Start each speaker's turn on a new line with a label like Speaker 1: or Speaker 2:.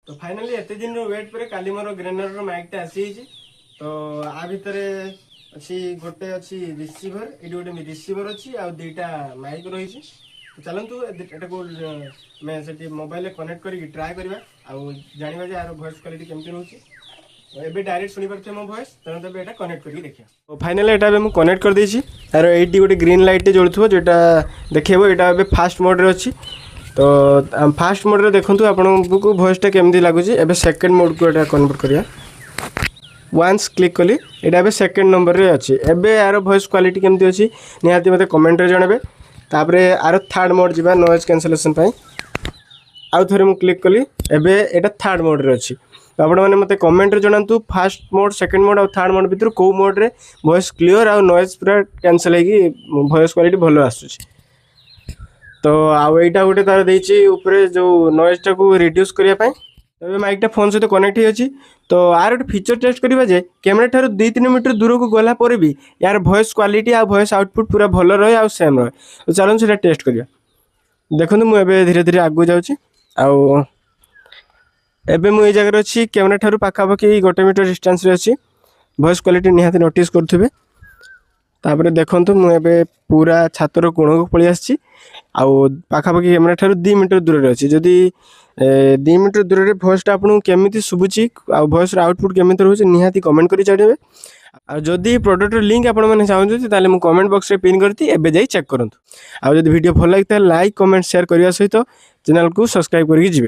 Speaker 1: तो फाइनली एत दिन वेट पर काली मोर ग्रेनर माइकटा आसी तो आ भितर अच्छी गोटे अच्छी रिसीभर ये गोटे रिसीभर अच्छी आ दुईटा माइक रही तो चलतु एटा को मैं से मोबाइल कनेक्ट करके ट्राए करवा आउ जाना जे यार वॉइस क्वालिटी केमती रोचे एबे डायरेक्ट सुनी पार्थे मो वॉइस तेणु तब एटा कनेक्ट करके देखिए तो फाइनली एटा मुझे कनेक्ट कर देछि यार एटी गोटे ग्रीन लाइट जलुथबो जेटा देखिए एटा एबे फास्ट मोड रे अछि तो फास्ट मोड रे देखंतु आपको वॉइसटा केमती लगुच एबे सेकंड मोड को एटा कन्वर्ट करिया वंस क्लिक कली एटा एबे सेकंड नंबर रे अछि एबे यार वॉइस क्वालिटी केमती अछि निहाती मते कमेंट रे जणाबे तापरे आरो थर्ड मोड जिबा नॉइज कैंसलेशन पई आउ थरे मु क्लिक कली एबे एटा थर्ड मोड रे अछि तो आपण माने मते कमेंट रे जणांतु फास्ट मोड सेकंड मोड और थर्ड मोड भितर को मोड रे वॉइस क्लियर और नॉइज पूरा कैंसिल हेगी वॉइस क्वालिटी भलो आसुची तो आउ एटा गोटे तार देछि ऊपर जो नॉइज टा को रिड्यूस करिया पई तबे माइक टा फोन सहित कनेक्ट होछि तो आर गोटे फीचर टेस्ट करबा जे कैमरा ठार 2-3 मीटर दूर को गला पर भी यार वॉइस क्वालिटी आ वॉइस आउटपुट पूरा भलो रहे आ सेम रहे तो चलन सेटा टेस्ट करिया देखंतु मु एबे धीरे धीरे आगु जाउछि आउ एबे मु ए जगह अच्छी कैमरा ठारू पाखापाखि 1 मीटर डिस्टेंस रे अच्छी वॉइस क्वालिटी निहाती नोटिस करथुबे तापरे देखंतु मु एबे पूरा छातर कोण को पळि आछि आउ पाखापाखि कैमरा ठारू 2 मीटर दूर रे अछि जदी 2 मीटर दूर रे वॉइस आपन केमिति सुबुची आ वॉइस रा आउटपुट केमिति रहउछि निहाती कमेंट करि छाडिबे आ जदी प्रोडक्ट लिंक आपण माने चाहउछि ताले मु कमेंट बॉक्स रे पिन करती एबे जाई चेक करंतु आ जदी वीडियो भल लागिता लाइक कमेंट शेयर करिया सहित चैनल को सब्सक्राइब करिक जिवे।